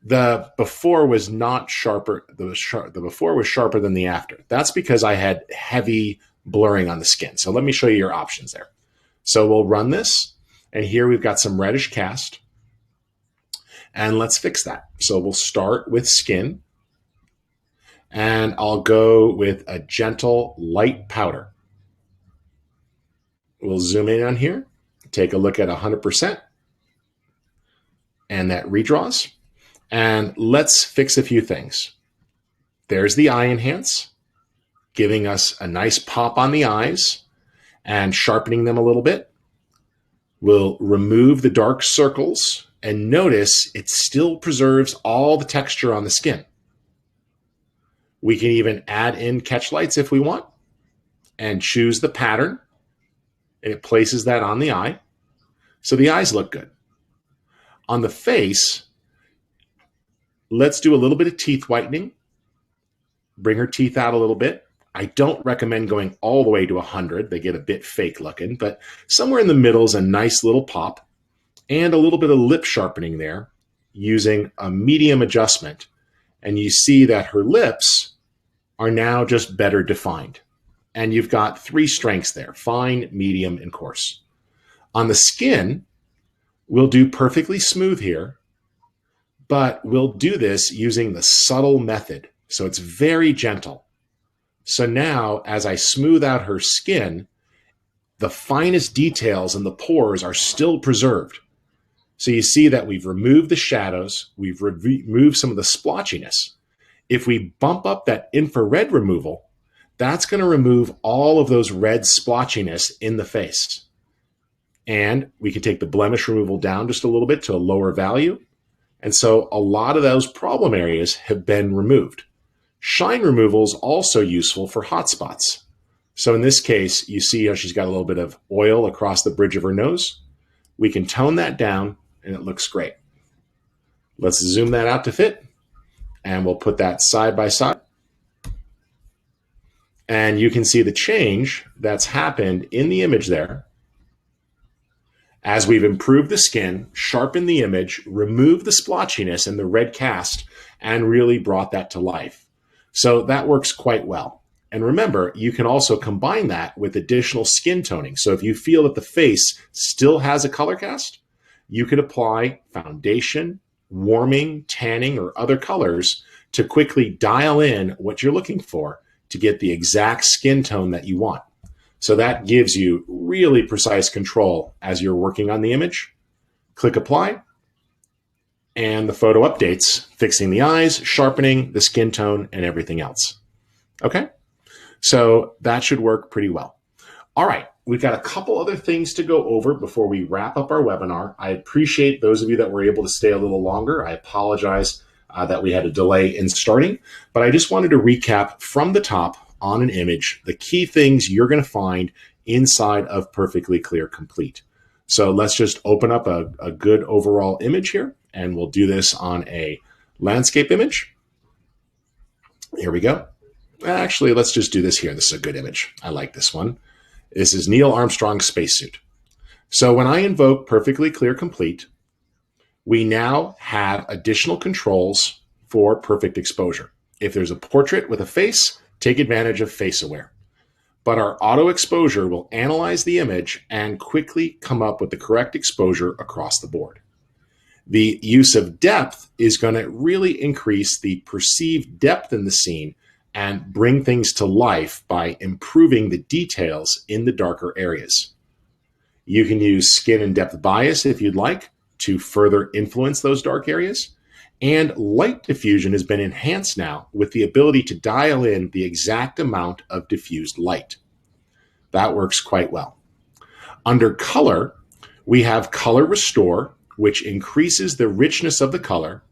The before was not sharper. The before was sharper than the after. That's because I had heavy blurring on the skin. So let me show you your options there. So we'll run this, and here we've got some reddish cast, and let's fix that. So we'll start with skin, and I'll go with a gentle light powder. We'll zoom in on here, take a look at 100%, and that redraws. And let's fix a few things. There's the eye enhance, giving us a nice pop on the eyes and sharpening them a little bit. We'll remove the dark circles, and notice it still preserves all the texture on the skin. We can even add in catch lights if we want and choose the pattern, and it places that on the eye. So the eyes look good. On the face, let's do a little bit of teeth whitening. Bring her teeth out a little bit. I don't recommend going all the way to 100. They get a bit fake looking, but somewhere in the middle is a nice little pop and a little bit of lip sharpening there using a medium adjustment. And you see that her lips are now just better defined. And you've got 3 strengths there: fine, medium, and coarse. On the skin, we'll do perfectly smooth here, but we'll do this using the subtle method. So it's very gentle. So now as I smooth out her skin, the finest details in the pores are still preserved. So you see that we've removed the shadows, we've removed some of the splotchiness. If we bump up that infrared removal, that's going to remove all of those red splotchiness in the face. And we can take the blemish removal down just a little bit to a lower value. And so a lot of those problem areas have been removed. Shine removal is also useful for hot spots. So in this case, you see how she's got a little bit of oil across the bridge of her nose. We can tone that down and it looks great. Let's zoom that out to fit. And we'll put that side by side. And you can see the change that's happened in the image there as we've improved the skin, sharpened the image, removed the splotchiness and the red cast, and really brought that to life. So that works quite well. And remember, you can also combine that with additional skin toning. So if you feel that the face still has a color cast, you could apply foundation, warming, tanning, or other colors to quickly dial in what you're looking for to get the exact skin tone that you want. So that gives you really precise control as you're working on the image. Click apply, and the photo updates, fixing the eyes, sharpening the skin tone, and everything else. Okay, so that should work pretty well. All right, we've got a couple other things to go over before we wrap up our webinar. I appreciate those of you that were able to stay a little longer. I apologize that we had a delay in starting, but I just wanted to recap from the top on an image the key things you're going to find inside of Perfectly Clear Complete. So let's just open up a good overall image here, and we'll do this on a landscape image. Here we go. Actually, let's just do this here. This is a good image. I like this one. This is Neil Armstrong's spacesuit. So when I invoke Perfectly Clear Complete, we now have additional controls for perfect exposure. If there's a portrait with a face, take advantage of face aware. But our auto exposure will analyze the image and quickly come up with the correct exposure across the board. The use of depth is going to really increase the perceived depth in the scene and bring things to life by improving the details in the darker areas. You can use skin and depth bias if you'd like to further influence those dark areas. And light diffusion has been enhanced now with the ability to dial in the exact amount of diffused light. That works quite well. Under color, we have color restore, which increases the richness of the color,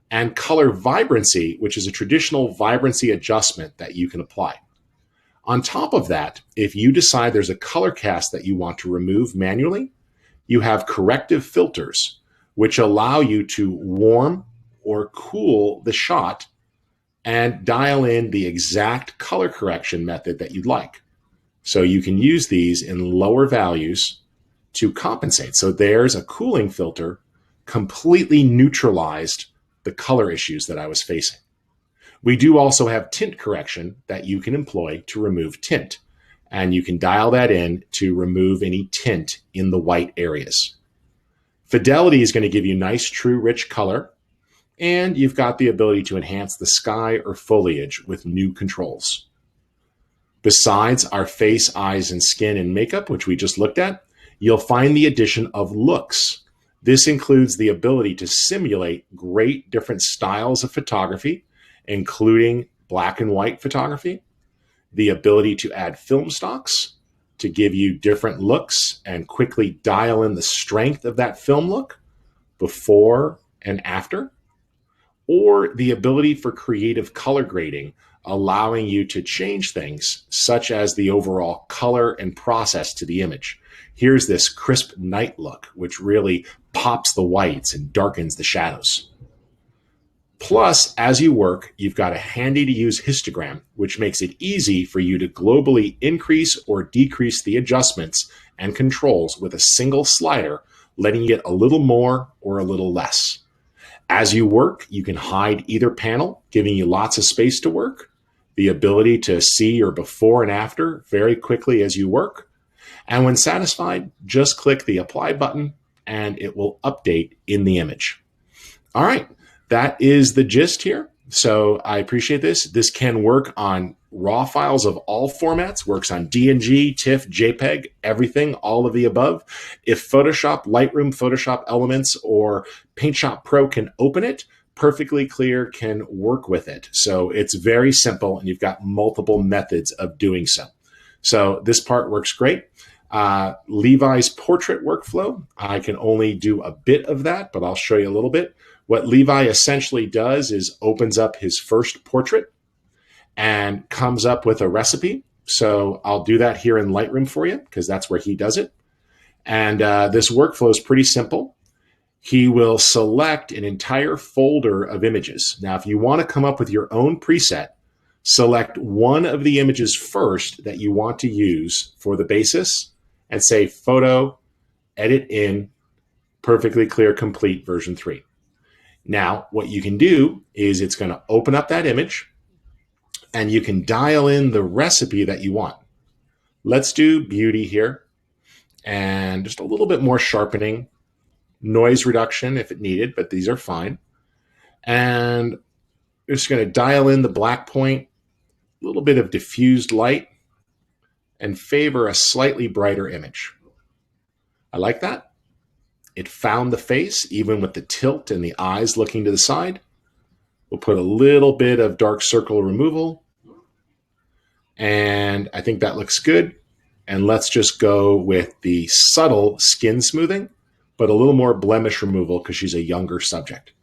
and color vibrancy, which is a traditional vibrancy adjustment that you can apply. On top of that, if you decide there's a color cast that you want to remove manually, you have corrective filters, which allow you to warm or cool the shot and dial in the exact color correction method that you'd like. So you can use these in lower values to compensate. So there's a cooling filter completely neutralized the color issues that I was facing. We do also have tint correction that you can employ to remove tint, and you can dial that in to remove any tint in the white areas. Fidelity is going to give you nice, true, rich color, and you've got the ability to enhance the sky or foliage with new controls. Besides our face, eyes, and skin and makeup, which we just looked at, you'll find the addition of looks. This includes the ability to simulate great different styles of photography, including black and white photography, the ability to add film stocks to give you different looks and quickly dial in the strength of that film look before and after, or the ability for creative color grading, allowing you to change things such as the overall color and process to the image. Here's this crisp night look, which really pops the whites and darkens the shadows. Plus, as you work, you've got a handy to use histogram, which makes it easy for you to globally increase or decrease the adjustments and controls with a single slider, letting you get a little more or a little less. As you work, you can hide either panel, giving you lots of space to work, the ability to see your before and after very quickly as you work. And when satisfied, just click the apply button and it will update in the image. All right, that is the gist here. So I appreciate this. This can work on raw files of all formats, works on DNG, TIFF, JPEG, everything, all of the above. If Photoshop, Lightroom, Photoshop Elements, or PaintShop Pro can open it, Perfectly Clear can work with it. So it's very simple, and you've got multiple methods of doing so. So this part works great. Levi's portrait workflow, I can only do a bit of that, but I'll show you a little bit. What Levi essentially does is opens up his first portrait and comes up with a recipe. So I'll do that here in Lightroom for you because that's where he does it. And this workflow is pretty simple. He will select an entire folder of images. Now, if you want to come up with your own preset, select one of the images first that you want to use for the basis and say photo, edit in, Perfectly Clear Complete version 3. Now, what you can do is it's going to open up that image and you can dial in the recipe that you want. Let's do beauty here and just a little bit more sharpening, noise reduction if it needed, but these are fine. And we're just going to dial in the black point, a little bit of diffused light, and favor a slightly brighter image. I like that. It found the face, even with the tilt and the eyes looking to the side. We'll put a little bit of dark circle removal. And I think that looks good. And let's just go with the subtle skin smoothing, but a little more blemish removal because she's a younger subject.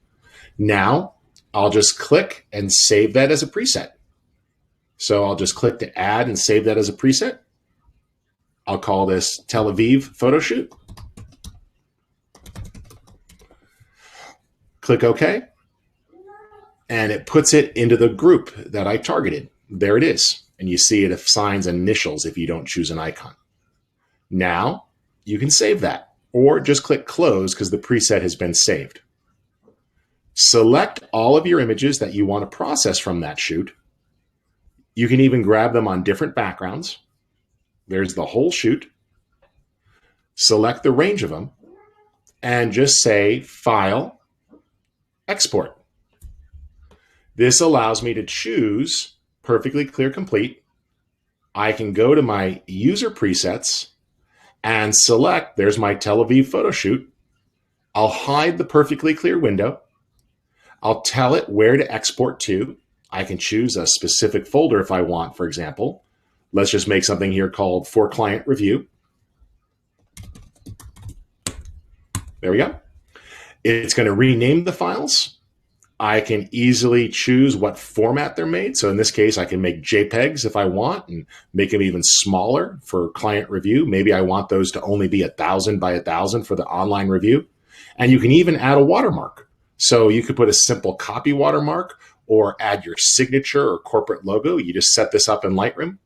Now, I'll just click and save that as a preset. So I'll just click to add and save that as a preset. I'll call this Tel Aviv photo shoot. Click OK, and it puts it into the group that I targeted. There it is, and you see it assigns initials if you don't choose an icon. Now, you can save that, or just click Close because the preset has been saved. Select all of your images that you want to process from that shoot. You can even grab them on different backgrounds. There's the whole shoot. Select the range of them, and just say File, Export. This allows me to choose Perfectly Clear Complete. I can go to my user presets and select, there's my Tel Aviv photo shoot. I'll hide the Perfectly Clear window. I'll tell it where to export to. I can choose a specific folder if I want, for example. Let's just make something here called For Client Review. There we go. It's going to rename the files. I can easily choose what format they're made. So in this case, I can make JPEGs if I want and make them even smaller for client review. Maybe I want those to only be 1,000 by 1,000 for the online review. And you can even add a watermark. So you could put a simple copy watermark or add your signature or corporate logo. You just set this up in Lightroom.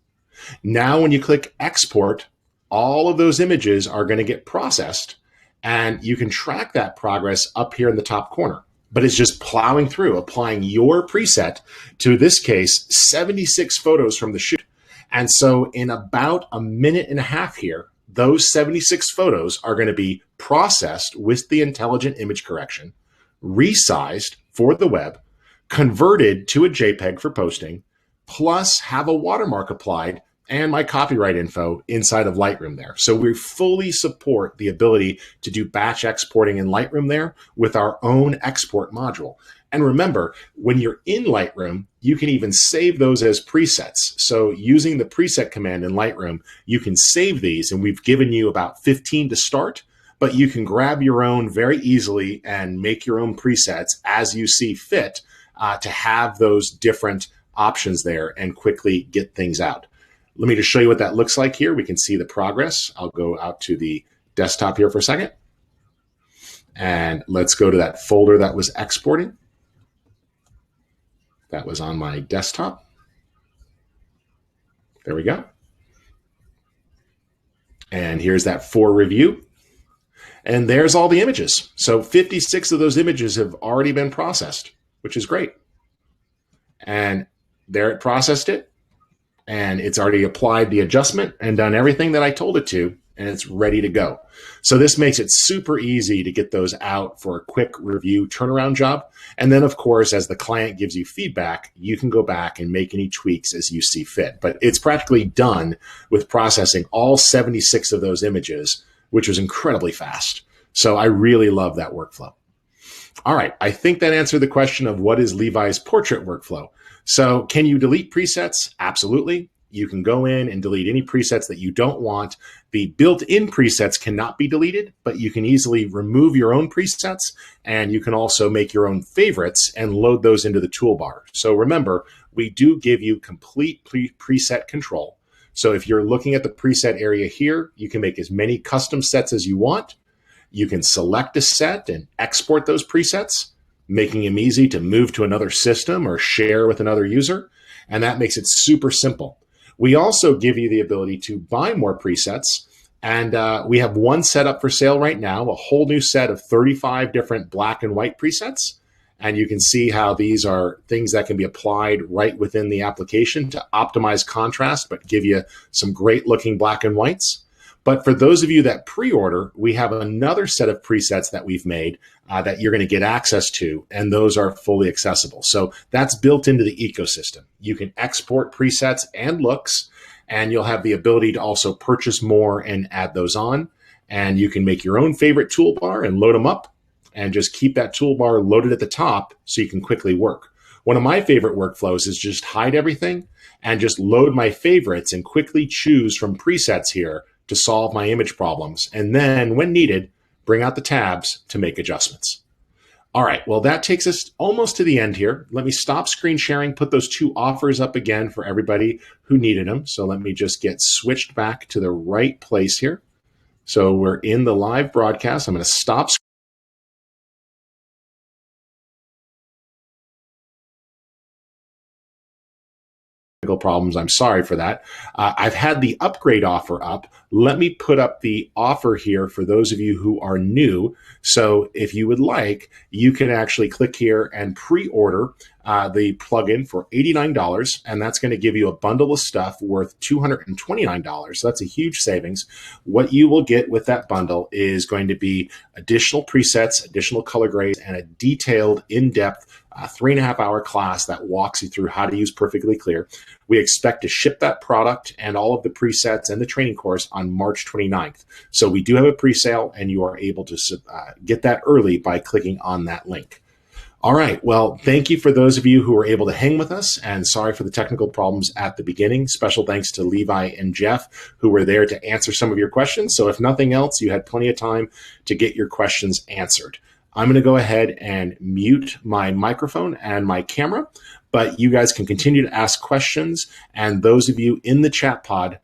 Now, when you click export, all of those images are going to get processed. And you can track that progress up here in the top corner. But it's just plowing through, applying your preset to, this case, 76 photos from the shoot. And so in about a minute and a half here, those 76 photos are going to be processed with the intelligent image correction, resized for the web, converted to a JPEG for posting, plus have a watermark applied and my copyright info inside of Lightroom there. So we fully support the ability to do batch exporting in Lightroom there with our own export module. And remember, when you're in Lightroom, you can even save those as presets. So using the preset command in Lightroom, you can save these, and we've given you about 15 to start, but you can grab your own very easily and make your own presets as you see fit to have those different options there and quickly get things out. Let me just show you what that looks like here. We can see the progress. I'll go out to the desktop here for a second. And let's go to that folder that was exporting. That was on my desktop. There we go. And here's that for review. And there's all the images. So 56 of those images have already been processed, which is great. And there it processed it. And it's already applied the adjustment and done everything that I told it to, and it's ready to go. So this makes it super easy to get those out for a quick review turnaround job. And then, of course, as the client gives you feedback, you can go back and make any tweaks as you see fit. But it's practically done with processing all 76 of those images, which was incredibly fast. So I really love that workflow. All right, I think that answered the question of what is Levi's portrait workflow. So can you delete presets? Absolutely. You can go in and delete any presets that you don't want. The built-in presets cannot be deleted, but you can easily remove your own presets, and you can also make your own favorites and load those into the toolbar. So remember, we do give you complete preset control. So if you're looking at the preset area here, you can make as many custom sets as you want. You can select a set and export those presets, making them easy to move to another system or share with another user. And that makes it super simple. We also give you the ability to buy more presets. And we have one set up for sale right now, a whole new set of 35 different black and white presets. And you can see how these are things that can be applied right within the application to optimize contrast, but give you some great looking black and whites. But for those of you that pre-order, we have another set of presets that we've made that you're going to get access to, and those are fully accessible. So that's built into the ecosystem. You can export presets and looks, and you'll have the ability to also purchase more and add those on. And you can make your own favorite toolbar and load them up, and just keep that toolbar loaded at the top so you can quickly work. One of my favorite workflows is just hide everything and just load my favorites and quickly choose from presets here to solve my image problems. And then when needed, bring out the tabs to make adjustments. All right, well, that takes us almost to the end here. Let me stop screen sharing, put those two offers up again for everybody who needed them. So let me just get switched back to the right place here. So we're in the live broadcast. I'm going to stop problems. I'm sorry for that. I've had the upgrade offer up. Let me put up the offer here for those of you who are new. So if you would like, you can actually click here and pre-order the plugin for $89, and that's going to give you a bundle of stuff worth $229. So that's a huge savings. What you will get with that bundle is going to be additional presets, additional color grades, and a detailed, in-depth 3.5-hour class that walks you through how to use Perfectly Clear. We expect to ship that product and all of the presets and the training course on March 29th. So we do have a pre-sale, and you are able to get that early by clicking on that link. All right. Well, thank you for those of you who were able to hang with us, and sorry for the technical problems at the beginning. Special thanks to Levi and Jeff, who were there to answer some of your questions. So if nothing else, you had plenty of time to get your questions answered. I'm going to go ahead and mute my microphone and my camera, but you guys can continue to ask questions. And those of you in the chat pod,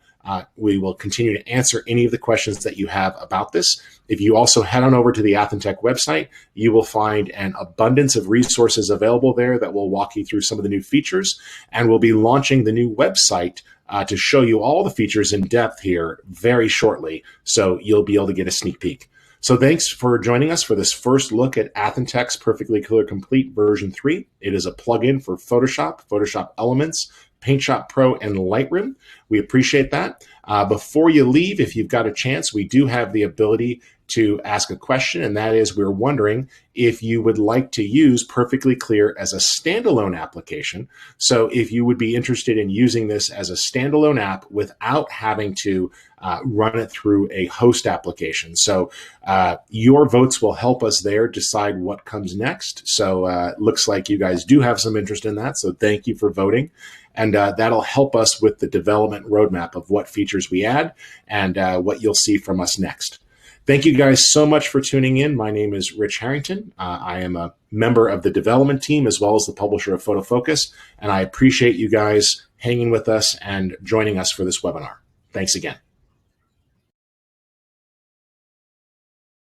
we will continue to answer any of the questions that you have about this. If you also head on over to the Athentech website, you will find an abundance of resources available there that will walk you through some of the new features. And we'll be launching the new website to show you all the features in depth here very shortly. So you'll be able to get a sneak peek. So thanks for joining us for this first look at Athentech's Perfectly Clear Complete version 3. It is a plugin for Photoshop, Photoshop Elements, PaintShop Pro, and Lightroom. We appreciate that. Before you leave, if you've got a chance, we do have the ability to ask a question, and that is, we're wondering if you would like to use Perfectly Clear as a standalone application. So if you would be interested in using this as a standalone app without having to run it through a host application. So your votes will help us there decide what comes next. So it looks like you guys do have some interest in that. So thank you for voting. And that'll help us with the development roadmap of what features we add and what you'll see from us next. Thank you guys so much for tuning in. My name is Rich Harrington. I am a member of the development team as well as the publisher of Photo Focus, and I appreciate you guys hanging with us and joining us for this webinar. Thanks again.